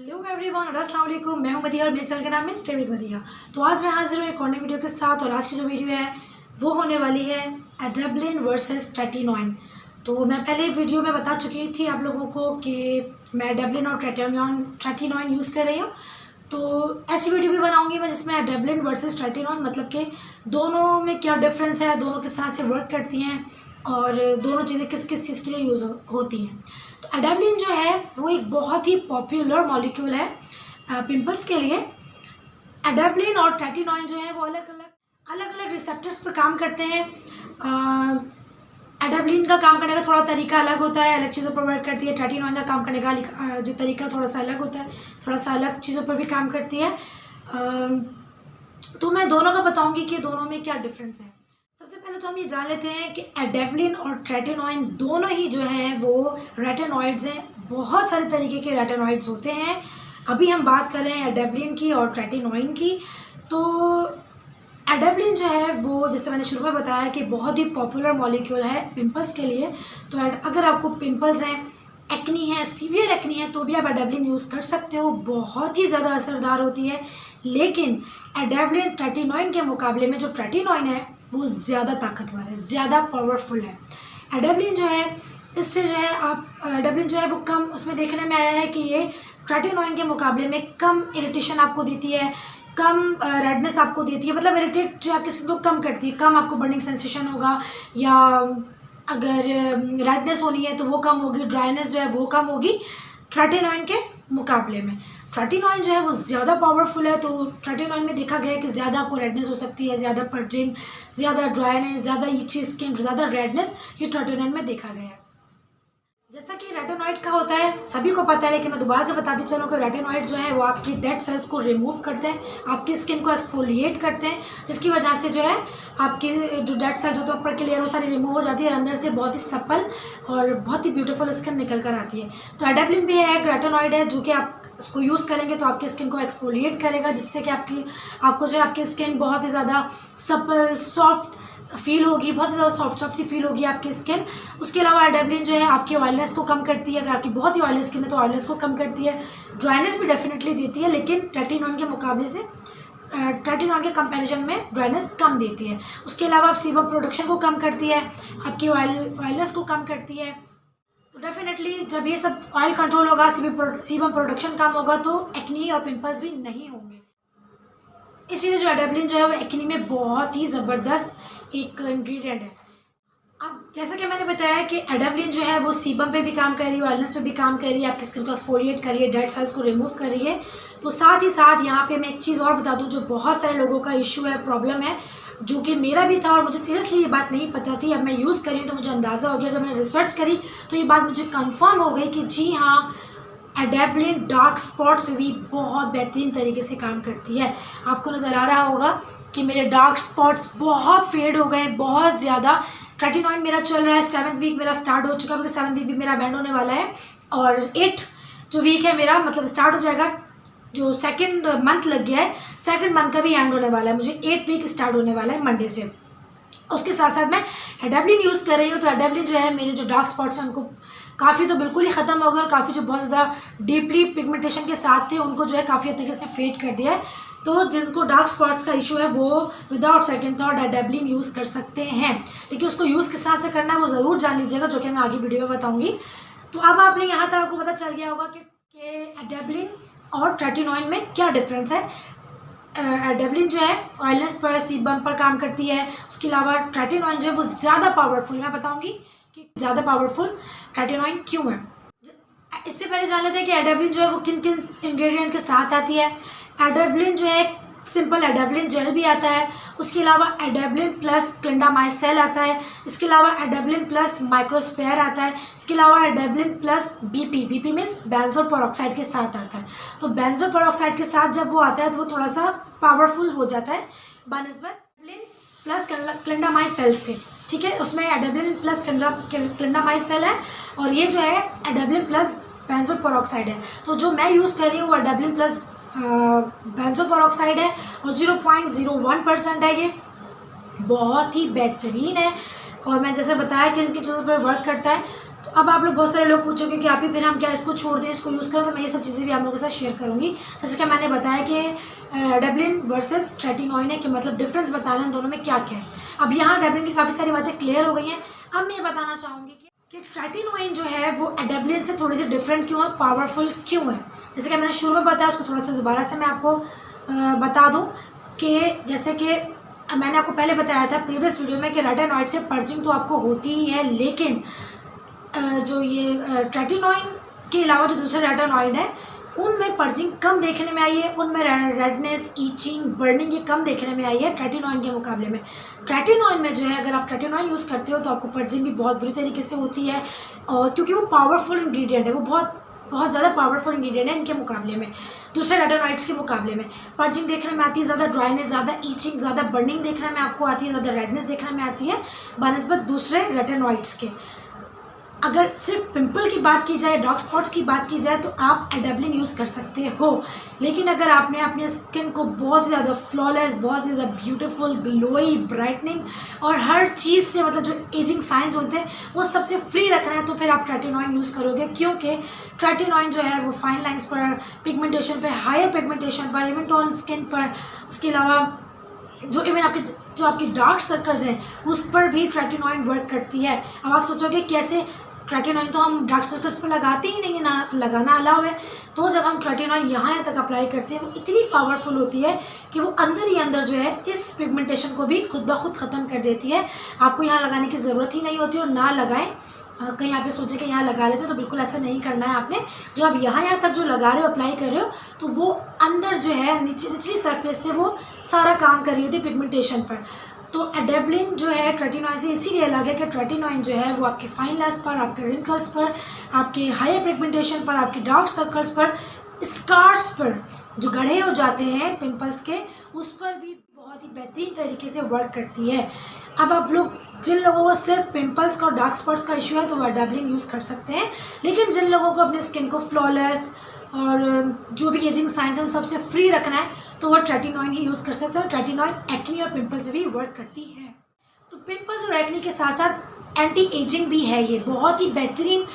Hello everyone, अस्सलाम वालेकुम। मैं हूं मदिया और मेरे चैनल का नाम है स्टे विद मदिया। तो आज मैं हाजिर हूं एक और नई वीडियो के साथ और आज की जो वीडियो है वो होने वाली है एडेबलिन वर्सेस ट्रेटिनॉइन। तो मैं पहले वीडियो में बता चुकी थी आप लोगों को कि मैं एडेबलिन और ट्रेटिनॉइन यूज़ कर रही हूँ। तो ऐसी वीडियो भी बनाऊंगी मैं जिसमें एडेबलिन वर्सेस ट्रेटिनॉइन, मतलब कि दोनों में क्या डिफरेंस है, दोनों किस तरह से वर्क करती हैं और दोनों चीज़ें किस किस चीज़ के लिए यूज़ होती हैं। तो एडेबलिन जो है वो एक बहुत ही पॉपुलर मॉलिक्यूल है पिंपल्स के लिए। एडेबलिन और ट्रेटिनॉइन जो है वो अलग अलग रिसेप्टर्स पर काम करते हैं। एडेबलिन का काम करने का थोड़ा तरीका अलग होता है, अलग चीज़ों पर वर्क करती है। ट्रेटिनॉइन का काम करने का जो तरीका थोड़ा सा अलग होता है, थोड़ा सा अलग चीज़ों पर भी काम करती है। तो मैं दोनों का बताऊंगी कि दोनों में क्या डिफरेंस है। सबसे पहले तो हम ये जान लेते हैं कि एडेबलिन और ट्रेटिनॉइन दोनों ही जो हैं वो रेटिनॉइड्स हैं। बहुत सारे तरीके के रेटिनॉइड्स होते हैं। अभी हम बात कर रहे हैं एडेबलिन की और ट्रेटिनॉइन की। तो एडेबलिन जो है वो, जैसे मैंने शुरू में बताया, कि बहुत ही पॉपुलर मॉलिक्यूल है पिंपल्स के लिए। तो अगर आपको पिंपल्स हैं, एक्नी है, सीवियर एक्नी है, तो भी आप एडेबलिन यूज़ कर सकते हो। बहुत ही ज़्यादा असरदार होती है। लेकिन एडेबलिन ट्रेटिनॉइन के मुकाबले में जो ट्रेटिनॉइन है वो ज़्यादा ताकतवर है, ज़्यादा पावरफुल है। एडेबलिन जो है इससे जो है एडेबलिन जो है वो कम, उसमें देखने में आया है कि ये ट्रेटिनॉइन के मुकाबले में कम इरिटेशन आपको देती है, कम रेडनेस आपको देती है। मतलब इरिटेट जो आपकी स्किन को कम करती है, कम आपको बर्निंग सेंसेशन होगा, या अगर रेडनेस होनी है तो वो कम होगी, ड्राइनेस जो है वो कम होगी ट्रेटिनॉइन के मुकाबले में। ट्रेटिनॉइन जो है वो ज़्यादा पावरफुल है। तो ट्रेटिनॉइन में देखा गया है कि ज़्यादा आपको रेडनेस हो सकती है, ज़्यादा पर्जिंग, ज़्यादा ड्राइनेस, ज़्यादा इची स्किन, ज़्यादा रेडनेस, ये ट्रेटिनॉइन में देखा गया है। जैसा कि रेटिनॉइड का होता है सभी को पता है, लेकिन मैं दोबारा से बताती चलूँ कि रेटिनॉइड जो है वो आपकी डेड सेल्स को रिमूव करते हैं, आपकी स्किन को एक्सफोलिएट करते हैं, जिसकी वजह से जो है आपकी जो डेड सेल्स होते हैं ऊपर की लेयर वो सारी रिमूव हो जाती है और अंदर से बहुत ही सप्पल और बहुत ही ब्यूटीफुल स्किन निकल कर आती है। तो एडेबलिन भी एक रेटिनॉइड है जो कि आप इसको यूज़ करेंगे तो आपकी स्किन को एक्सफोलिएट करेगा, जिससे कि आपको जो है आपकी स्किन बहुत ही ज़्यादा सप्पल, सॉफ्ट फील होगी, बहुत ही ज़्यादा सॉफ्ट सी फील होगी आपकी स्किन। उसके अलावा एडेबलिन जो है आपकी ऑयलनेस को कम करती है। अगर आपकी बहुत ही ऑयली स्किन है तो ऑयलनेस को कम करती है, ड्राइनेस भी डेफिनेटली देती है, लेकिन ट्रेटिनॉइन के मुकाबले से ट्रेटिनॉइन के कंपैरिजन में ड्राइनेस कम देती है। उसके अलावा आप सीबम प्रोडक्शन को कम करती है, आपकी ऑयलनेस को कम करती है। तो डेफिनेटली जब ये सब ऑयल कंट्रोल होगा, सीबम प्रोडक्शन कम होगा, तो एक्नी और पिंपल्स भी नहीं होंगे। इसीलिए जो एडेबलिन जो है वो एक्नी में बहुत ही ज़बरदस्त एक इंग्रेडिएंट है। अब जैसा कि मैंने बताया कि एडेबलिन जो है वो सीबम पे भी काम कर रही है, ऑयलनेस पे भी काम कर रही है, आपकी स्किन को एक्सफोलिएट कर रही है, डेड सेल्स को रिमूव कर रही है। तो साथ ही साथ यहाँ पे मैं एक चीज़ और बता दूँ जो बहुत सारे लोगों का इशू है, प्रॉब्लम है, जो कि मेरा भी था और मुझे सीरियसली ये बात नहीं पता थी। अब मैं यूज़ करी तो मुझे अंदाज़ा हो गया, जब मैंने रिसर्च करी तो ये बात मुझे कन्फर्म हो गई कि जी हाँ, एडेबलिन डार्क स्पॉट्स भी बहुत बेहतरीन तरीके से काम करती है। आपको नज़र आ रहा होगा कि मेरे डार्क स्पॉट्स बहुत फेड हो गए, बहुत ज़्यादा। ट्रेटिनॉइन मेरा चल रहा है, 7th वीक मेरा स्टार्ट हो चुका है, क्योंकि 7th वीक भी मेरा बैंड होने वाला है और 8 जो वीक है मेरा मतलब स्टार्ट हो जाएगा। जो 2nd मंथ लग गया है, 2nd मंथ का भी एंड होने वाला है, मुझे 8th वीक स्टार्ट होने वाला है मंडे से। उसके साथ साथ मैं एडेबलिन यूज़ कर रही हूँ। तो एडेबलिन जो है मेरे जो डार्क स्पॉट्स हैं उनको काफ़ी तो बिल्कुल ही ख़त्म हो गए, और काफ़ी जो बहुत ज़्यादा डीपली पिगमेंटेशन के साथ थे उनको जो है काफ़ी हद तक से फेड कर दिया है। तो जिनको डार्क स्पॉट्स का इशू है वो विदाउट सेकंड थॉट एडेबलिन यूज़ कर सकते हैं, लेकिन उसको यूज़ किस तरह से करना है वो ज़रूर जान लीजिएगा, जो कि मैं आगे वीडियो में बताऊँगी। तो अब आपने यहाँ तक आपको पता चल गया होगा कि एडेबलिन और ट्रेटिनॉइन में क्या डिफरेंस है। एडेबलिन जो है ऑयलनेस पर, सीबम पर काम करती है। उसके अलावा ट्रेटिनॉइन जो है वो ज़्यादा पावरफुल, मैं बताऊंगी कि ज़्यादा पावरफुल ट्रेटिनॉइन क्यों है। इससे पहले जान लेते हैं कि एडेबलिन जो है वो किन किन इंग्रेडिएंट के साथ आती है। एडेबलिन जो है सिंपल एडेबलिन जेल भी आता है, उसके अलावा एडेबलिन प्लस क्लिंडामाइसिन आता है, इसके अलावा एडेबलिन प्लस माइक्रोस्फेयर आता है, इसके अलावा adapalene plus BP means benzoyl peroxide के साथ आता है। तो बेंजोल पेरोक्साइड के साथ जब वो आता है तो वो थोड़ा सा पावरफुल हो जाता है बनिस्बत एडेबलिन प्लस क्लिंडामाइसिन से, ठीक है। उसमें एडेबलिन प्लस क्लिंडामाइसिन है और ये जो है एडेबलिन प्लस बेंजोल पेरोक्साइड है। तो जो मैं यूज़ कर रही हूँ वो एडेबलिन प्लस बेंजोल पेरोक्साइड है और 0.01% है। ये बहुत ही बेहतरीन है और मैं जैसे बताया कि इनकी चीज़ों पर वर्क करता है। तो अब आप लोग बहुत सारे लोग पूछोगे कि आप ही फिर हम क्या इसको छोड़ दें, इसको यूज़ करें, तो मैं ये सब चीज़ें भी आप लोगों के साथ शेयर करूँगी। जैसे कि मैंने बताया कि एडाब्लिन वर्सेस ट्रेटिनोइन है कि मतलब डिफरेंस बताना इन दोनों में क्या क्या है। अब यहाँ एडाब्लिन की काफ़ी सारी बातें क्लियर हो गई हैं। अब मैं ये बताना चाहूँगी कि ट्रेटिनोइन जो है वो एडाब्लिन से थोड़ी सी डिफरेंट क्यों है, पावरफुल क्यों है। जैसे कि मैंने शुरू में बताया, उसको थोड़ा सा दोबारा से मैं आपको बता दूँ कि जैसे कि मैंने आपको पहले बताया था प्रीवियस वीडियो में कि रेटिनॉइड से पर्जिंग तो आपको होती ही है, लेकिन जो ये ट्रेटिनोइन के अलावा जो दूसरे रेटिनॉइड है उनमें पर्जिंग कम देखने में आई है, उनमें रेडनेस, ईचिंग, बर्निंग ये कम देखने में आई है ट्रेटिनोइन के मुकाबले में। ट्रेटिनोइन में जो है अगर आप ट्रेटिनोइन यूज़ करते हो तो आपको पर्जिंग भी बहुत बुरी तरीके से होती है, और क्योंकि वो पावरफुल इंग्रेडिएंट है, वो बहुत ज़्यादा पावरफुल इंग्रेडिएंट है इनके मुकाबले में, दूसरे रेटिनॉइड्स के मुकाबले में। पर्जिंग देखने में आती है ज़्यादा, ड्राइनेस ज़्यादा, ईचिंग ज़्यादा, बर्निंग देखने में आपको आती है ज़्यादा, रेडनेस देखने में आती है बनिस्बत दूसरे रेटिनॉइड्स के। अगर सिर्फ पिंपल की बात की जाए, डार्क स्पॉट्स की बात की जाए, तो आप एडाब्लिन यूज़ कर सकते हो। लेकिन अगर आपने अपने स्किन को बहुत ज़्यादा फ्लॉलेस, बहुत ज़्यादा ब्यूटीफुल, ग्लोई, ब्राइटनिंग और हर चीज़ से मतलब जो एजिंग साइंस होते हैं वो सबसे फ्री रखना है, तो फिर आप ट्रेटिनोइन यूज़ करोगे, क्योंकि ट्रेटिनोइन जो है वो फाइन लाइंस पर, पिगमेंटेशन पर, हायर पिगमेंटेशन पर, इवन टोन स्किन पर, उसके अलावा जो इवन आपकी डार्क सर्कल्स हैं उस पर भी ट्रेटिनोइन वर्क करती है। अब आप सोचोगे कैसे, ट्रेटिनोइन तो हम डार्क सर्कल्स पर लगाते ही नहीं है, ना लगाना अलाउ है। तो जब हम ट्रेटिनोइन यहाँ तक अप्लाई करते हैं वो इतनी पावरफुल होती है कि वो अंदर ही अंदर जो है इस पिगमेंटेशन को भी खुद ब खुद ख़त्म कर देती है। आपको यहाँ लगाने की ज़रूरत ही नहीं होती, और ना लगाएं। कहीं आप ये सोचे कि यहाँ लगा लेते, तो बिल्कुल ऐसा नहीं करना है आपने। जो आप यहाँ तक जो लगा रहे हो, अप्लाई कर रहे हो, तो वो अंदर जो है निचली सरफेस से वो सारा काम कर रही होती है पिगमेंटेशन पर। तो एडाब्लिन जो है ट्रेटिनोइन से इसीलिए अलग है कि ट्रेटिनोइन जो है वो आपके फाइन लाइंस पर, आपके रिंकल्स पर, आपके हायर पिगमेंटेशन पर, आपके डार्क सर्कल्स पर, स्कार्स पर जो गढ़े हो जाते हैं पिंपल्स के, उस पर भी बहुत ही बेहतरीन तरीके से वर्क करती है। अब आप लोग, जिन लोगों को सिर्फ पिंपल्स का और डार्क स्पॉट्स का इशू है तो वो एडाब्लिन यूज़ कर सकते हैं, लेकिन जिन लोगों को अपनी स्किन को फ्लॉलेस और जो भी एजिंग साइंस है सबसे फ्री रखना है तो वह ट्रेटिनोइन ही यूज़ कर सकते हो। ट्रेटिनोइन एक्ने और पिंपल्स में भी वर्क करती है। तो पिंपल्स और एक्ने के साथ साथ एंटी एजिंग भी है, ये बहुत ही बेहतरीन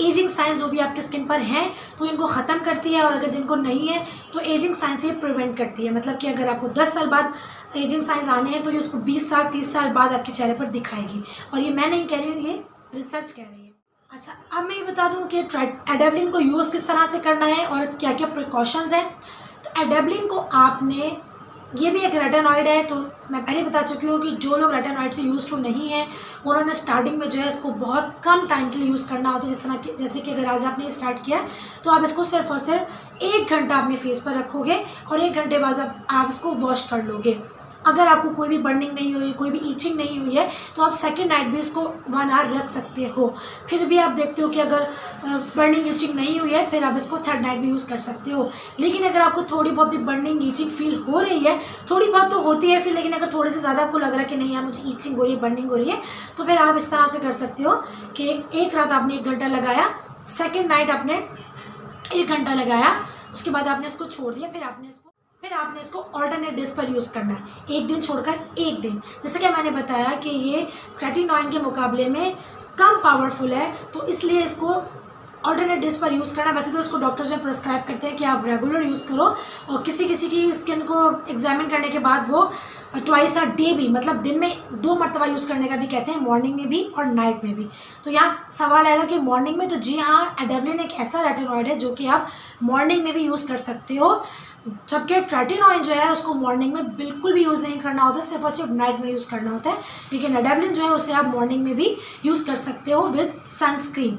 एजिंग साइंस जो भी आपकी स्किन पर हैं तो इनको ख़त्म करती है, और अगर जिनको नहीं है तो एजिंग साइंस से प्रिवेंट करती है। मतलब कि अगर आपको 10 साल बाद एजिंग साइंस आने हैं तो ये उसको 20 साल 30 साल बाद आपके चेहरे पर दिखाएगी, और ये मैं नहीं कह रही हूँ, ये रिसर्च कह रही है। अच्छा, अब मैं ये बता दूँ कि एडाब्लिन को यूज़ किस तरह से करना है और क्या क्या प्रिकॉशंस हैं। तो एडाब्लिन को आपने, ये भी एक रेटिनॉइड है, तो मैं पहले बता चुकी हूँ कि जो लोग रेटिनॉइड से यूज़ टू नहीं है उन्होंने स्टार्टिंग में जो है इसको बहुत कम टाइम के लिए यूज़ करना होता है। जिस तरह कि जैसे कि अगर आज आपने स्टार्ट किया तो आप इसको सिर्फ और सिर्फ 1 घंटा अपने फेस पर रखोगे और 1 घंटे बाद आप इसको वॉश कर लोगे। अगर आपको कोई भी बर्निंग नहीं हुई, कोई भी ईचिंग नहीं हुई है, तो आप सेकेंड नाइट भी इसको 1 आवर रख सकते हो। फिर भी आप देखते हो कि अगर बर्निंग ईचिंग नहीं हुई है फिर आप इसको 3rd नाइट भी यूज़ कर सकते हो। लेकिन अगर आपको थोड़ी बहुत भी बर्निंग ईचिंग फील हो रही है, थोड़ी बहुत तो होती है फिर, लेकिन अगर थोड़े से ज़्यादा आपको लग रहा है कि नहीं यार मुझे ईचिंग हो रही है, बर्निंग हो रही है, तो फिर आप इस तरह से कर सकते हो कि एक रात आपने 1 घंटा लगाया, सेकेंड नाइट आपने 1 घंटा लगाया, उसके बाद आपने इसको छोड़ दिया, फिर आपने इसको ऑल्टरनेट डेज पर यूज़ करना है, 1 दिन छोड़कर 1 दिन। जैसे कि मैंने बताया कि ये ट्रेटिनोइन के मुकाबले में कम पावरफुल है, तो इसलिए इसको ऑल्टरनेट डेज पर यूज़ करना। वैसे तो इसको डॉक्टर जो प्रेस्क्राइब करते हैं कि आप रेगुलर यूज़ करो, और किसी की स्किन को एग्जामिन करने के बाद वो ट्वाइस अ डे भी, मतलब दिन में 2 मरतबा यूज़ करने का भी कहते हैं, मॉर्निंग में भी और नाइट में भी। तो यहाँ सवाल आएगा कि मॉर्निंग में, तो जी हाँ, एडाब्लिन एक ऐसा रेटिनॉइड है जो कि आप मॉर्निंग में भी यूज़ कर सकते हो, जबकि ट्रेटिनोइन जो है उसको मॉर्निंग में बिल्कुल भी यूज़ नहीं करना होता, सिर्फ और सिर्फ नाइट में यूज़ करना होता है। लेकिन एडाब्लिन जो है उसे आप मॉर्निंग में भी यूज़ कर सकते हो विद सनस्क्रीन।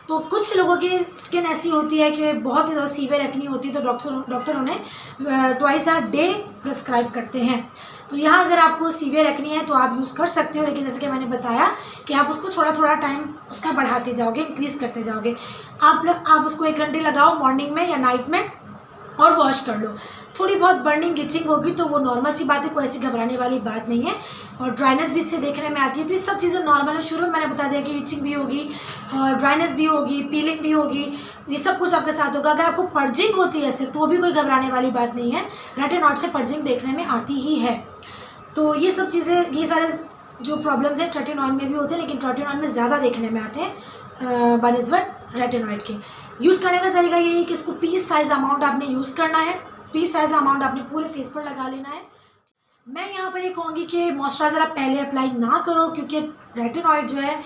तो कुछ लोगों की स्किन ऐसी होती है कि बहुत ही ज़्यादा सीवियर एक्ने होती है, तो डॉक्टर उन्हें ट्वाइस अ डे प्रेस्क्राइब करते हैं। तो यहाँ अगर आपको सीवियर एक्ने है तो आप यूज़ कर सकते हो, लेकिन जैसे कि मैंने बताया कि आप उसको थोड़ा थोड़ा टाइम उसका बढ़ाते जाओगे, इंक्रीज़ करते जाओगे। आप उसको 1 घंटे लगाओ मॉर्निंग में या नाइट में और वॉश कर लो। थोड़ी बहुत बर्निंग इचिंग होगी तो वो नॉर्मल सी बात है, कोई ऐसी घबराने वाली बात नहीं है, और ड्राइनेस भी इससे देखने में आती है। तो ये सब चीज़ें नॉर्मल है। शुरू में मैंने बता दिया कि इचिंग भी होगी और ड्राइनेस भी होगी, पीलिंग भी होगी, ये सब कुछ आपके साथ होगा। अगर आपको पर्जिंग होती है ऐसे तो भी कोई घबराने वाली बात नहीं है, रेटिनॉइड से पर्जिंग देखने में आती ही है। तो ये सब चीज़ें, ये सारे जो प्रॉब्लम्स हैं ट्रेटिनोइन में भी होते हैं, लेकिन ट्रेटिनोइन में ज़्यादा देखने में आते हैं बनस्बत रेटिनॉइड के। यूज़ करने का तरीका यही है कि इसको पीस साइज़ अमाउंट आपने यूज़ करना है, पीस साइज़ अमाउंट आपने पूरे फेस पर लगा लेना है। मैं यहाँ पर ये कहूँगी कि मॉइस्चराइज़र आप पहले अप्लाई ना करो, क्योंकि रेटिनॉइड जो है,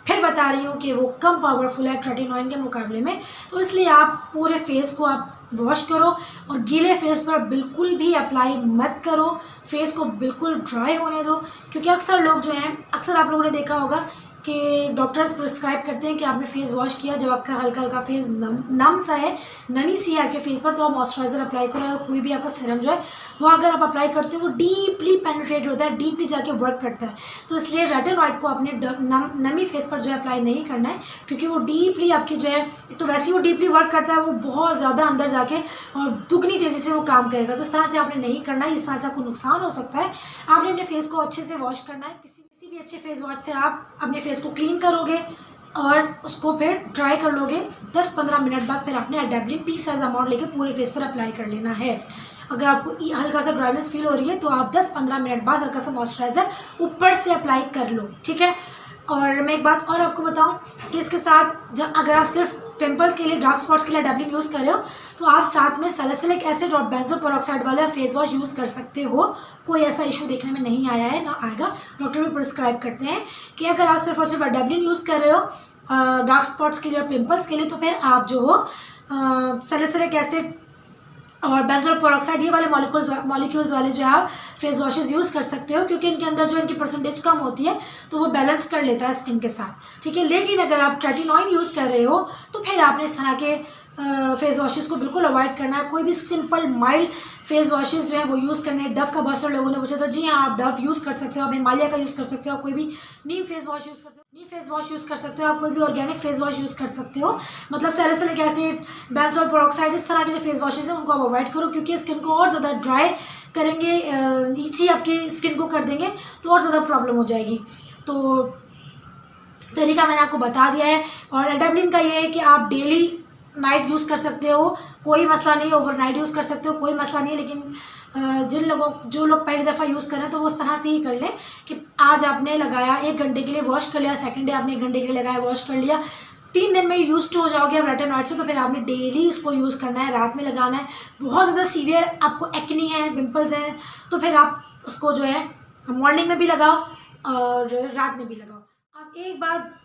फिर बता रही हूँ कि वो कम पावरफुल है ट्रेटिनॉइन के मुकाबले में, तो इसलिए आप पूरे फेस को आप वॉश करो और गीले फेस पर बिल्कुल भी अप्लाई मत करो, फेस को बिल्कुल ड्राई होने दो। क्योंकि अक्सर लोग जो हैं, अक्सर आप लोगों ने देखा होगा कि डॉक्टर्स प्रिस्क्राइब करते हैं कि आपने फेस वॉश किया, जब आपका हल्का हल्का फेस नम सा है, नमी सी है आपके फेस पर, तो आप मॉइस्चराइज़र अप्लाई करो, या कोई भी आपका सीरम जो है वो अगर आप अप्लाई करते हो वो डीपली पेनिट्रेट होता है, डीपली जाके वर्क करता है। तो इसलिए रेटिनॉइड को अपने नमी फेस पर जो है अप्लाई नहीं करना है, क्योंकि वो डीपली आपकी जो है, तो वैसे ही वो डीपली वर्क करता है, वो बहुत ज़्यादा अंदर जाके और दुगनी तेज़ी से वो काम करेगा। तो इस तरह से आपने नहीं करना है, इस तरह से आपको नुकसान हो सकता है। आपने अपने फेस को अच्छे से वॉश करना है, किसी भी अच्छे फेस वॉश से आप अपने फेस को क्लीन करोगे और उसको फिर ड्राई कर लोगे। 10-15 मिनट बाद फिर आपने एडेप्लिन पीस साइज अमाउंट लेके पूरे फेस पर अप्लाई कर लेना है। अगर आपको हल्का सा ड्राइनेस फील हो रही है तो आप 10-15 मिनट बाद हल्का सा मॉइस्चराइज़र ऊपर से अप्लाई कर लो, ठीक है। और मैं एक बात और आपको बताऊं कि इसके साथ जब अगर आप सिर्फ पिंपल्स के लिए, डार्क स्पॉट्स के लिए एडेप्लिन यूज़ कर रहे हो, तो आप साथ में सैलिसिलिक एसिड और बेंजो पेरोक्साइड वाला फेस वॉश यूज़ कर सकते हो। कोई ऐसा इशू देखने में नहीं आया है, ना आएगा। डॉक्टर भी प्रिस्क्राइब करते हैं कि अगर आप सिर्फ और सिर्फ एडेप्लिन यूज़ कर रहे हो डार्क स्पॉट्स के लिए और पिंपल्स के लिए, तो फिर आप जो हो सैलिसिलिक एसिड और बेंजोल पेरोक्साइड ये वाले मॉलिक्यूल्स वाले जो है आप फेस वॉशेस यूज़ कर सकते हो, क्योंकि इनके अंदर जो इनकी परसेंटेज कम होती है तो वो बैलेंस कर लेता है स्किन के साथ, ठीक है। लेकिन अगर आप ट्रेटिनॉइन यूज़ कर रहे हो तो फिर आपने इस तरह के फेस वॉशेस को बिल्कुल अवॉइड करना है। कोई भी सिंपल माइल्ड फेस वॉशेस जो है वो यूज़ करने हैं। डव का बहुत सारे लोगों ने पूछा, तो जी हाँ, आप डव यूज़ कर सकते हो, आप हिमालय का यूज़ कर सकते हो, आप कोई भी नीम फेस वॉश यूज़ कर सकते हो, नीम फेस वॉश यूज़ कर सकते हो, आप कोई भी ऑर्गेनिक फेस वॉश यूज़ कर सकते हो। मतलब सैलिसिलिक एसिड, बेंजोल पेरोक्साइड, इस तरह के जो फेस वॉशेस हैं उनको आप अवॉइड करो, क्योंकि स्किन को और ज़्यादा ड्राई करेंगे, नीची आपकी स्किन को कर देंगे, तो और ज़्यादा प्रॉब्लम हो जाएगी। तो तरीका मैंने आपको बता दिया है। और एडेप्लिन का ये है कि आप डेली नाइट यूज़ कर सकते हो, कोई मसला नहीं है, ओवरनाइट यूज़ कर सकते हो, कोई मसला नहीं है। लेकिन जो लोग पहली दफ़ा यूज़ कर रहे हैं तो वो उस तरह से ही कर लें कि आज आपने लगाया 1 घंटे के लिए, वॉश कर लिया, सेकंड डे आपने 1 घंटे के लिए लगाया, वॉश कर लिया, 3 दिन में यूज़ टू हो जाओगे आप रेटिनॉइड से। तो फिर आपने डेली इसको यूज़ करना है, रात में लगाना है। बहुत ज़्यादा सीवियर आपको एक्नी है, पिंपल्स हैं, तो फिर आप उसको जो है मॉर्निंग में भी लगाओ और रात में भी लगाओ। अब एक बात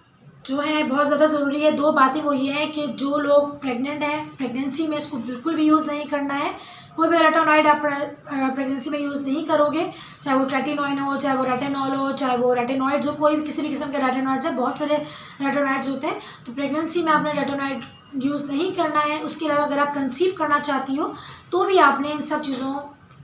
जो है बहुत ज़्यादा ज़रूरी है, 2 बातें वो ये हैं कि जो लोग प्रेग्नेंट हैं, प्रेगनेंसी में इसको बिल्कुल भी यूज़ नहीं करना है। कोई भी रेटिनॉइड आप प्रेगनेंसी में यूज़ नहीं करोगे, चाहे वो ट्रेटिनॉइन हो, चाहे वो रेटिनॉल हो, चाहे वो रेटिनॉइड्स हो, कोई भी किसी भी किस्म के रेटिनॉइड्स हैं, बहुत सारे रेटिनॉइड्स होते हैं। तो प्रेगनेंसी में आपने रेटिनॉइड यूज़ नहीं करना है। उसके अलावा अगर आप कंसीव करना चाहती हो तो भी आपने इन सब चीज़ों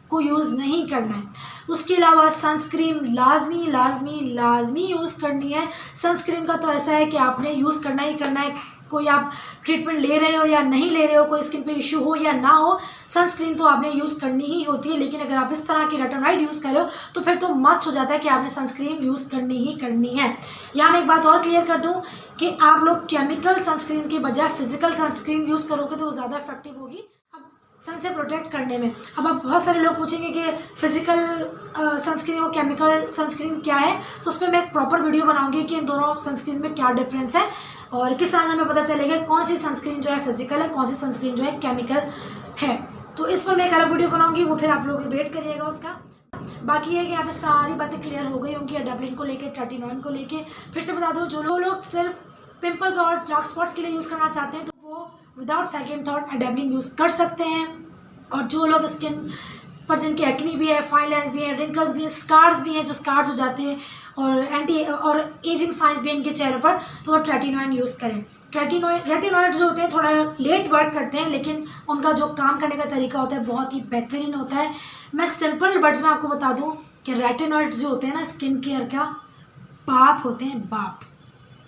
को यूज़ नहीं करना है। उसके अलावा सनस्क्रीन लाजमी यूज़ करनी है। सनस्क्रीन का तो ऐसा है कि आपने यूज़ करना ही करना है, कोई आप ट्रीटमेंट ले रहे हो या नहीं ले रहे हो, कोई स्किन पे इशू हो या ना हो, सनस्क्रीन तो आपने यूज़ करनी ही होती है। लेकिन अगर आप इस तरह की रेटिनॉइड यूज़ कर रहे हो तो फिर तो मस्ट हो जाता है कि आपने सनस्क्रीन यूज़ करनी ही करनी है। यहाँ मैं एक बात और क्लियर कर दूँ कि आप लोग केमिकल सनस्क्रीन के बजाय फिजिकल सनस्क्रीन यूज़ करोगे तो वो ज़्यादा इफेक्टिव होगी सन से प्रोटेक्ट करने में। अब आप बहुत सारे लोग पूछेंगे कि फिजिकल सनस्क्रीन और केमिकल सनस्क्रीन क्या है, तो उस पर मैं एक प्रॉपर वीडियो बनाऊंगी कि इन दोनों सनस्क्रीन में क्या डिफरेंस है और किस तरह से हमें पता चलेगा कौन सी सनस्क्रीन जो है फिजिकल है, कौन सी सनस्क्रीन जो है केमिकल है। तो इस पर मैं एक अलग वीडियो बनाऊंगी, वो फिर आप लोग वेट करिएगा उसका। बाकी है कि यहाँ पे सारी बातें क्लियर हो गई होंगी एडेप्लिन को लेके, ट्रेटिनॉइन को लेके। फिर से बता दो, जो लोग सिर्फ पिंपल्स और डार्क स्पॉट्स के लिए यूज़ करना चाहते हैं तो वो विदाउट सेकेंड थॉट एडेप्लिन यूज़ कर सकते हैं। और जो लोग स्किन पर जिनकी एक्नी भी है, फाइन लाइन्स भी हैं, रिंकल्स भी हैं, स्कार्स भी हैं, जो स्कार्स हो जाते हैं और एजिंग साइंस भी है इनके चेहरे पर, तो वो ट्रेटिनॉइन यूज़ करें। रेटिनॉइड जो होते हैं थोड़ा लेट वर्क करते हैं, लेकिन उनका जो काम करने का तरीका होता है बहुत ही बेहतरीन होता है। मैं सिंपल वर्ड्स में आपको बता दूँ कि रेटिनॉइड्स जो होते हैं ना, स्किन केयर का बाप होते हैं, बाप।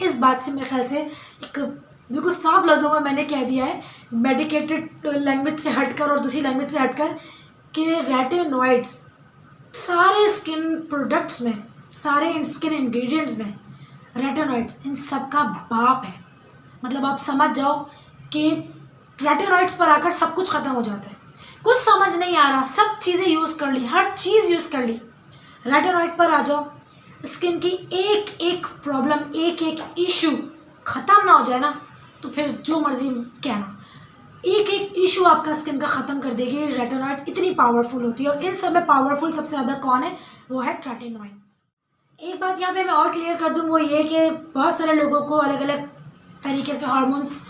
इस बात से मेरे ख्याल से एक बिल्कुल साफ लफ्ज़ों में मैंने कह दिया है, मेडिकेटेड लैंग्वेज से हटकर और दूसरी लैंग्वेज से हटकर, कि रेटिनॉइड्स सारे स्किन प्रोडक्ट्स में, सारे स्किन इंग्रेडिएंट्स में रेटिनॉइड्स इन सब का बाप है। मतलब आप समझ जाओ कि रेटिनॉइड्स पर आकर सब कुछ ख़त्म हो जाता है। कुछ समझ नहीं आ रहा, सब चीज़ें यूज़ कर ली, हर चीज़ यूज़ कर ली, रेटिनॉइड पर आ जाओ, स्किन की एक एक प्रॉब्लम, एक एक इशू ख़त्म ना हो जाए ना तो फिर जो मर्ज़ी कहना, एक एक इशू आपका स्किन का ख़त्म कर देगी। रेटिनॉइड इतनी पावरफुल होती है और इन सब में पावरफुल सबसे ज़्यादा कौन है, वो है ट्रेटिनॉइड। एक बात यहाँ पे मैं और क्लियर कर दूँ, वो ये कि बहुत सारे लोगों को अलग अलग तरीके से हार्मोन्स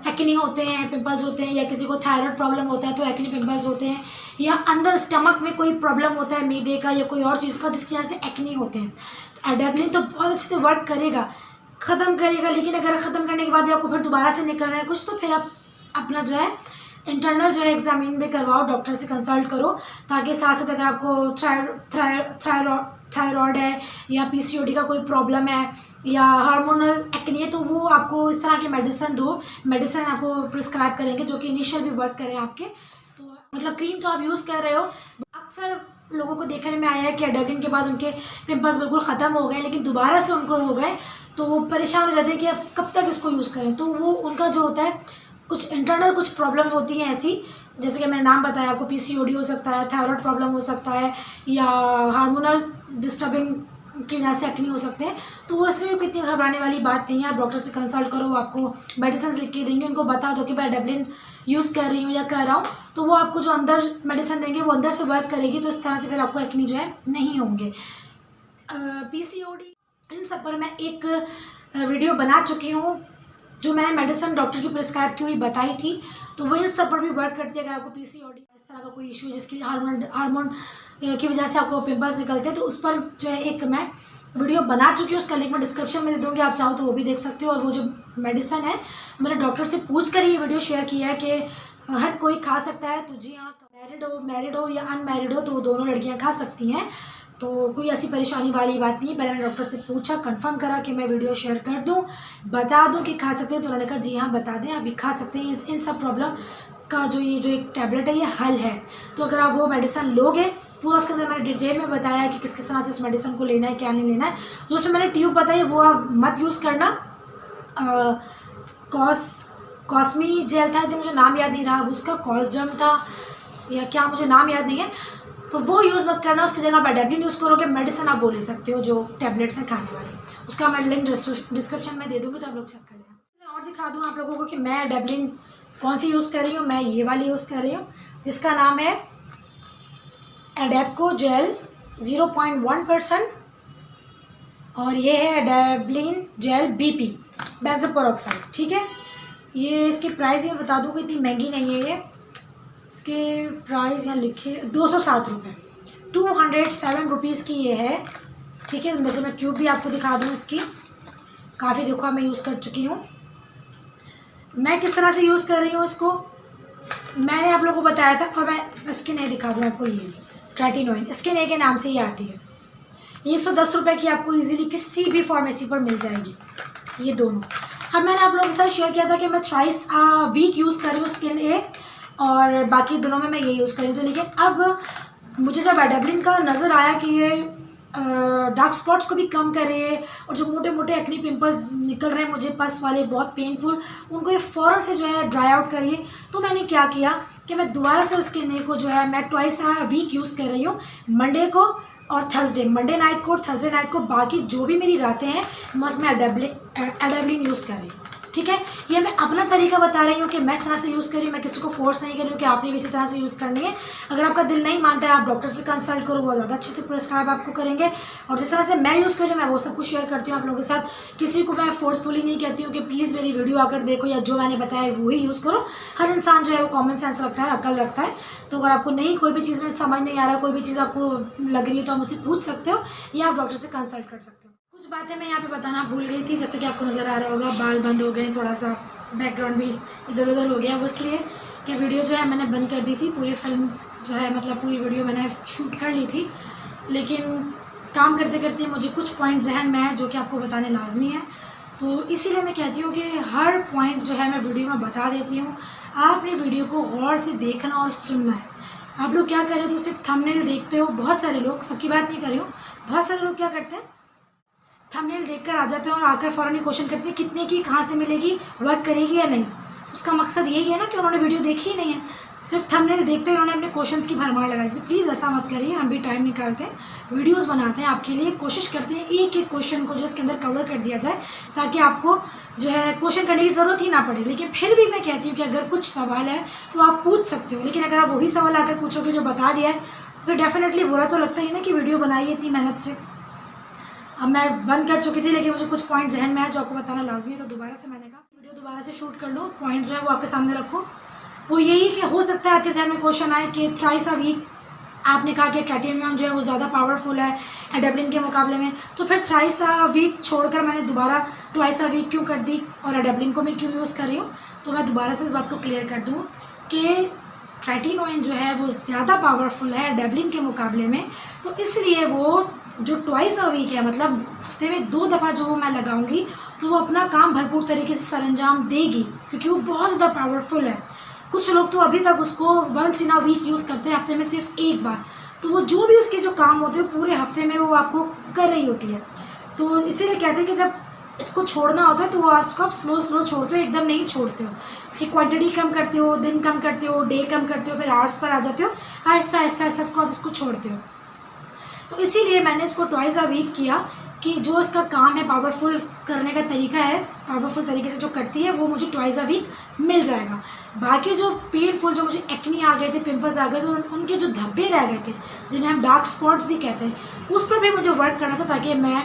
एक्ने होते हैं, पिंपल्स होते हैं, या किसी को थायराइड प्रॉब्लम होता है तो एक्ने पिंपल्स होते हैं, या अंदर स्टमक में कोई प्रॉब्लम होता है मैदे का या कोई और चीज़ का जिसकी वजह से एक्ने होते हैं। तो एडेप्लिन तो बहुत अच्छे से वर्क करेगा, ख़त्म करेगा, लेकिन अगर ख़त्म करने के बाद आपको फिर दोबारा से निकलना है कुछ, तो फिर आप अपना जो है इंटरनल जो है एग्जामिन भी करवाओ, डॉक्टर से कंसल्ट करो, ताकि साथ साथ अगर आपको थायराइड है या पीसीओडी का कोई प्रॉब्लम है या हार्मोनल एक्ने है, तो वो आपको इस तरह की मेडिसिन आपको प्रिस्क्राइब करेंगे जो कि इनिशियल भी वर्क करें आपके। तो मतलब क्रीम तो आप यूज़ कर रहे हो, अक्सर लोगों को देखने में आया है कि एडेप्लिन के बाद उनके पिंपल्स बिल्कुल ख़त्म हो गए, लेकिन दोबारा से उनको हो गए तो वो परेशान हो जाते हैं कि अब कब तक इसको यूज़ करें। तो वो उनका जो होता है कुछ इंटरनल कुछ प्रॉब्लम होती हैं ऐसी, जैसे कि मैंने नाम बताया आपको, पीसीओडी हो सकता है, थायराइड प्रॉब्लम हो सकता है, या हार्मोनल डिस्टर्बिंग की वजह से एक्ने हो सकते हैं। तो वो इसमें कोई इतनी घबराने वाली बात नहीं है। आप डॉक्टर से कंसल्ट करो, वो आपको मेडिसिन लिख के देंगे, उनको बता दो कि मैं एडेप्लिन यूज़ कर रही हूँ या कर रहा हूँ, तो वो आपको जो अंदर मेडिसिन देंगे वो अंदर से वर्क करेगी, तो इस तरह से फिर आपको एक्ने जो है नहीं होंगे। पीसीओडी इन सब पर मैं एक वीडियो बना चुकी हूँ, जो मैंने मेडिसिन डॉक्टर की प्रिस्क्राइब की हुई बताई थी, तो वो इस सब पर भी वर्क करती है। अगर आपको पीसीओडी इस तरह का कोई इशू जिसकी हार्मोन की वजह से आपको पिंपल्स निकलते हैं, तो उस पर जो है एक मैं वीडियो बना चुकी हूँ, उसका लिंक मैं डिस्क्रिप्शन में दे दूँगी, आप चाहो तो वो भी देख सकते हो। और वो जो मेडिसिन है मैंने डॉक्टर से पूछ कर ये वीडियो शेयर किया है कि हर कोई खा सकता है। तो जी हाँ, मैरिड हो या अनमैरिड हो, तो वो दोनों लड़कियाँ खा सकती हैं, तो कोई ऐसी परेशानी वाली बात नहीं है। पहले मैंने डॉक्टर से पूछा, कंफर्म करा कि मैं वीडियो शेयर कर दूं, बता दूं कि खा सकते हैं, तो उन्होंने कहा जी हाँ बता दें, अभी खा सकते हैं। इन सब प्रॉब्लम का जो एक टैबलेट है ये हल है। तो अगर आप वो मेडिसिन लोगे, पूरा उसके अंदर मैंने डिटेल में बताया कि किस किस तरह से उस मेडिसिन को लेना है, क्या नहीं लेना है। जो उसमें मैंने ट्यूब बताई वो आप मत यूज़ करना। कॉस्मी जेल था, मुझे नाम याद नहीं रहा उसका, कॉस्डम था या क्या, मुझे नाम याद नहीं है, तो वो यूज़ मत करना। उसकी जगह आप एडेप्लिन यूज़ करोगे, मेडिसिन आप वो ले सकते हो जो टैबलेट्स हैं खाने वाले, उसका मैं लिंक डिस्क्रिप्शन में दे दूँगी, तो आप लोग चेक कर लेना। मैं और दिखा दूँ आप लोगों को कि मैं एडेप्लिन कौन सी यूज़ कर रही हूँ। मैं ये वाली यूज़ कर रही हूँ जिसका नाम है एडेप्को जेल 0.1%, और ये है एडेप्लिन जेल BP बेंजोपेरोक्साइड, ठीक है। ये इसकी प्राइस ही बता दूँ कि इतनी महंगी नहीं है ये, इसके प्राइस यहाँ लिखे 207 रुपये, 207 रुपीज़ की ये है, ठीक है। वैसे मैं ट्यूब भी आपको दिखा दूँ इसकी, काफ़ी देखो मैं यूज़ कर चुकी हूँ। मैं किस तरह से यूज़ कर रही हूँ इसको मैंने आप लोगों को बताया था, और मैं स्किन ए दिखा दूँ आपको। ये ट्रेटिनॉइड स्किन ए के नाम से ये आती है, ये 110 रुपये की आपको इजीली किसी भी फार्मेसी पर मिल जाएगी ये दोनों। अब मैंने आप लोगों के साथ शेयर किया था कि मैं थ्राइस वीक यूज़ कर रही हूँ स्किन ए, और बाकी दोनों में मैं ये यूज़ कर रही हूँ। तो लेकिन अब मुझे जब एडेप्लिन का नज़र आया कि ये डार्क स्पॉट्स को भी कम करे, और जो मोटे मोटे एक्ने पिंपल्स निकल रहे हैं मुझे पस वाले बहुत पेनफुल, उनको ये फ़ौरन से जो है ड्राई आउट करिए, तो मैंने क्या किया कि मैं दोबारा से स्किन ए को जो है मैं ट्वाइस वीक यूज़ कर रही हूँ, मंडे को और थर्सडे, मंडे नाइट को और थर्सडे नाइट को। बाकी जो भी मेरी रातें हैं बस मैं एडेप्लिन यूज़ कर रही हूँ, ठीक है। ये मैं अपना तरीका बता रही हूँ कि मैं इस तरह से यूज़ कर रही हूँ, मैं किसी को फोर्स नहीं कर रही हूँ कि आपने भी इसी तरह से यूज़ करनी है। अगर आपका दिल नहीं मानता है आप डॉक्टर से कंसल्ट करो, वो ज़्यादा अच्छे से प्रिस्क्राइब आपको करेंगे। और जिस तरह से मैं यूज़ कर रही हूँ मैं वो सब कुछ शेयर करती हूँ आप लोगों के साथ। किसी को मैं फोर्सफुली नहीं कहती हूँ कि प्लीज़ मेरी वीडियो आकर देखो या जो मैंने बताया वो ही यूज़ करो। हर इंसान जो है वो कॉमन सेंस रखता है, अकल रखता है। तो अगर आपको नहीं कोई भी चीज़ में समझ नहीं आ रहा, कोई भी चीज़ आपको लग रही है, तो आप मुझसे पूछ सकते हो या आप डॉक्टर से कंसल्ट कर सकते हो। कुछ बातें मैं यहाँ पे बताना भूल गई थी, जैसे कि आपको नज़र आ रहा होगा बाल बंद हो गए, थोड़ा सा बैकग्राउंड भी इधर उधर हो गया, वो इसलिए कि वीडियो जो है मैंने बंद कर दी थी। पूरी फिल्म जो है मतलब पूरी वीडियो मैंने शूट कर ली थी, लेकिन काम करते करते मुझे कुछ पॉइंट जहन में है जो कि आपको बताने लाजमी है। तो इसीलिए मैं कहती हूँ कि हर पॉइंट जो है मैं वीडियो में बता देती हूँ। आपने वीडियो को गौर से देखना और सुनना है। आप लोग क्या कर रहे हो, तो सिर्फ थंबनेल देखते हो। बहुत सारे लोग, सबकी बात नहीं कर रही हूँ, बहुत सारे लोग क्या करते हैं थंबनेल देखकर आ जाते हैं और आकर फ़ौरन ही क्वेश्चन करते हैं कितने की, कहाँ से मिलेगी, वर्क करेगी या नहीं। उसका मकसद यही है ना कि उन्होंने वीडियो देखी ही नहीं है, सिर्फ थंबनेल देखते ही उन्होंने अपने क्वेश्चंस की भरमार लगाई थी। प्लीज़ ऐसा मत करिए, हम भी टाइम निकालते हैं, वीडियोस बनाते हैं आपके लिए, कोशिश करते हैं एक एक क्वेश्चन को जो इसके अंदर कवर कर दिया जाए ताकि आपको जो है क्वेश्चन करने की ज़रूरत ही ना पड़े। लेकिन फिर भी मैं कहती हूँ कि अगर कुछ सवाल है तो आप पूछ सकते हो, लेकिन अगर आप वही सवाल आकर पूछोगे जो बता दिया है तो फिर डेफिनेटली बुरा तो लगता ही ना कि वीडियो बनाई है इतनी मेहनत से। अब मैं बंद कर चुकी थी लेकिन मुझे कुछ पॉइंट जहन में है जो आपको बताना लाजमी है, तो दोबारा से मैंने कहा वीडियो दोबारा से शूट कर लो, पॉइंट जो है वो आपके सामने रखो। वो यही कि हो सकता है आपके जहन में क्वेश्चन आए कि थ्राइस अ वीक आपने कहा कि ट्रेटिनोइन जो है वो ज़्यादा पावरफुल है एडाप्लिन के मुकाबले में, तो फिर थ्राइस अ वीक छोड़कर मैंने दोबारा ट्वाइस अ वीक क्यों कर दी और एडाप्लिन को मैं क्यों यूज़ कर रही हूँ। तो मैं दोबारा से इस बात को क्लियर कर दूँ कि ट्रेटिनोइन जो है वो ज़्यादा पावरफुल है एडाप्लिन के मुकाबले में, तो इसलिए वो जो ट्वाइस अ वीक है, मतलब हफ्ते में 2 दफ़ा जो वो मैं लगाऊंगी तो वो अपना काम भरपूर तरीके से सरअंजाम देगी क्योंकि वो बहुत ज़्यादा पावरफुल है। कुछ लोग तो अभी तक उसको once in a week use करते हैं, हफ्ते में सिर्फ एक बार, तो वो जो भी उसके जो काम होते हैं पूरे हफ्ते में वो आपको कर रही होती है। तो इसीलिए कहते हैं कि जब इसको छोड़ना होता है तो वो उसको आप स्लो स्लो छोड़ते हो, एकदम नहीं छोड़ते हो, इसकी क्वांटिटी कम करते हो, दिन कम करते हो, डे कम करते हो, फिर आवर्स पर आ जाते हो, आहिस्ता आहिस्ता आहिस्ता इसको आप इसको छोड़ते हो। तो इसीलिए मैंने इसको ट्वाइस अ वीक किया कि जो इसका काम है पावरफुल करने का तरीका है, पावरफुल तरीके से जो करती है वो मुझे ट्वाइस अ वीक मिल जाएगा। बाकी जो पेनफुल जो मुझे एक्नी आ गए थे, पिंपल्स आ गए थे, उनके जो धब्बे रह गए थे जिन्हें हम डार्क स्पॉट्स भी कहते हैं, उस पर भी मुझे वर्क करना था ताकि मैं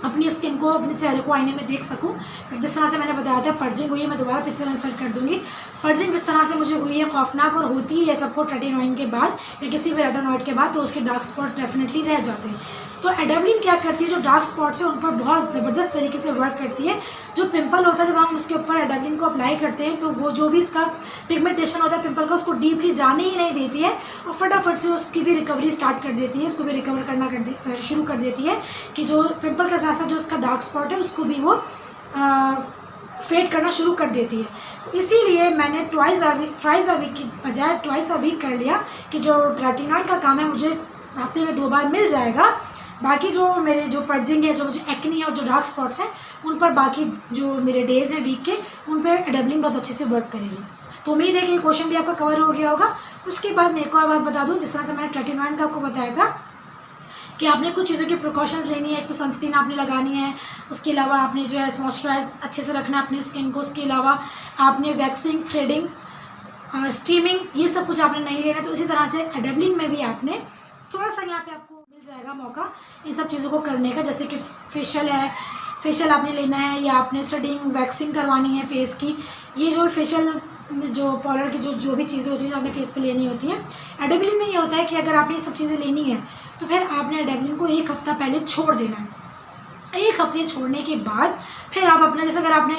अपनी स्किन को, अपने चेहरे को आईने में देख सकूं। जिस तरह से मैंने बताया था पर्जिंग हुई है, मैं दोबारा पिक्चर इंसर्ट कर दूंगी। पर्जिंग किस तरह से मुझे हुई है, खौफनाक और होती है सबको ट्रेटिनोइन के बाद या किसी भी रेटिनोइड के बाद, तो उसके डार्क स्पॉट्स डेफिनेटली रह जाते हैं। तो एडाप्लिन क्या करती है, जो डार्क स्पॉट्स है उन पर बहुत ज़बरदस्त तरीके से वर्क करती है। जो पिंपल होता है जब हम उसके ऊपर एडाप्लिन को अप्लाई करते हैं तो वो जो भी इसका पिगमेंटेशन होता है पिंपल का उसको डीपली जाने ही नहीं देती है और फटाफट से उसकी भी रिकवरी स्टार्ट कर देती है, उसको भी रिकवर करना शुरू कर देती है कि जो पिंपल के साथ साथ जो उसका डार्क स्पॉट है उसको भी वो फेड करना शुरू कर देती है। तो इसीलिए मैंने थ्राइस अ वीक की बजाय ट्वाइस अ वीक कर लिया कि जो रेटिनोइड का काम है मुझे हफ्ते में 2 बार मिल जाएगा। बाकी जो मेरे जो पर्जिंग है, जो मुझे एक्नी है और जो डार्क स्पॉट्स हैं, उन पर बाकी जो मेरे डेज़ हैं वीक के, उन पर एडाप्लिन बहुत अच्छे से वर्क करेगी। तो उम्मीद है कि क्वेश्चन भी आपका कवर हो गया होगा। उसके बाद मैं एक और बात बता दूं, जिस तरह से मैंने ट्रेटिनोइन का आपको बताया था कि आपने कुछ चीज़ों की प्रिकॉशंस लेनी है। एक तो सनस्क्रीन आपने लगानी है, उसके अलावा आपने जो है मॉइस्चराइज अच्छे से रखना है अपनी स्किन को, उसके अलावा आपने वैक्सिंग, थ्रेडिंग, स्टीमिंग, ये सब कुछ आपने नहीं लेना। तो इसी तरह से एडाप्लिन में भी आपने थोड़ा सा यहाँ पे आपको मिल जाएगा मौका इन सब चीज़ों को करने का, जैसे कि फेशियल है, फेशियल आपने लेना है या आपने थ्रेडिंग, वैक्सिंग करवानी है फेस की। ये जो फेशियल जो पार्लर की जो भी चीज़ें होती हैं जो आपने फेस पे लेनी होती हैं, एडाप्लिन में ये होता है कि अगर आपने ये सब चीज़ें लेनी है तो फिर आपने एडाप्लिन को 1 हफ़्ता पहले छोड़ देना है। 1 हफ़्ते छोड़ने के बाद फिर आप अपना, जैसे अगर आपने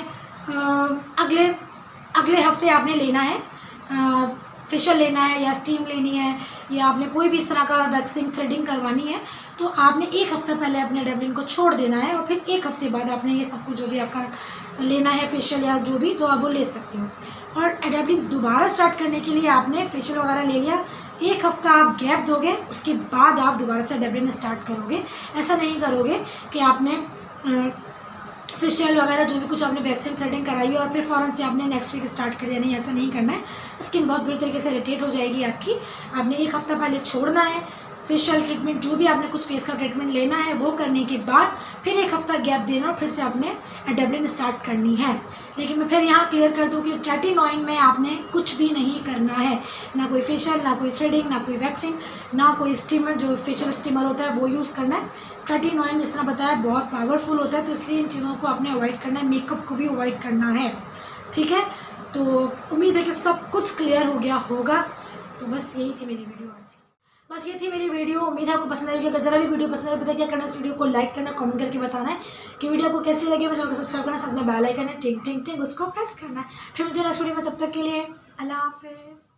अगले हफ्ते आपने लेना है फेशियल लेना है या स्टीम लेनी है या आपने कोई भी इस तरह का वैक्सिंग, थ्रेडिंग करवानी है, तो आपने 1 हफ़्ता पहले अपने एडाप्लिन को छोड़ देना है और फिर 1 हफ़्ते बाद आपने ये सब कुछ जो भी आपका लेना है फेशियल या जो भी, तो आप वो ले सकते हो। और एडाप्लिन दोबारा स्टार्ट करने के लिए आपने फेशियल वगैरह ले लिया, 1 हफ़्ता आप गैप दोगे, उसके बाद आप दोबारा से एडाप्लिन स्टार्ट करोगे। ऐसा नहीं करोगे कि आपने फेशियल वगैरह जो भी कुछ आपने वैक्सिंग, थ्रेडिंग कराई और फिर फ़ौरन से आपने नेक्स्ट वीक स्टार्ट कर दिया। नहीं, ऐसा नहीं करना है, स्किन बहुत बुरी तरीके से इरिटेट हो जाएगी आपकी। आपने 1 हफ़्ता पहले छोड़ना है, फेशियल ट्रीटमेंट जो भी आपने कुछ फेस का ट्रीटमेंट लेना है वो करने के बाद फिर 1 हफ़्ता गैप देना और फिर से आपने एडाप्लिन स्टार्ट करनी है। लेकिन मैं फिर यहाँ क्लियर कर दूँ कि ट्रेटिनोइन में आपने कुछ भी नहीं करना है, ना कोई फेशियल, ना कोई थ्रेडिंग, ना कोई वैक्सिंग, ना कोई स्टीमर, जो फेशियल स्टीमर होता है वो यूज़ करना है। ट्रेटिनोइन जिस तरह बताया बहुत पावरफुल होता है, तो इसलिए इन चीज़ों को आपने अवॉइड करना है, मेकअप को भी अवॉइड करना है, ठीक है। तो उम्मीद है कि सब कुछ क्लियर हो गया होगा। तो बस यही थी मेरी वीडियो आज की, बस ये थी मेरी वीडियो। उम्मीद है आपको पसंद आएगी। अगर ज़रा भी वीडियो पसंद आए, पता क्या करना है, इस वीडियो को लाइक करना, कमेंट करके बताना है कि वीडियो आपको कैसी लगी। बस आपको सब्सक्राइब करना, साथ में बेल आइकन है टिंग टिंग टिंग, उसको प्रेस करना है। फिर मिलते हैं नेक्स्ट वीडियो में, तब तक के लिए अल्लाह हाफिज़।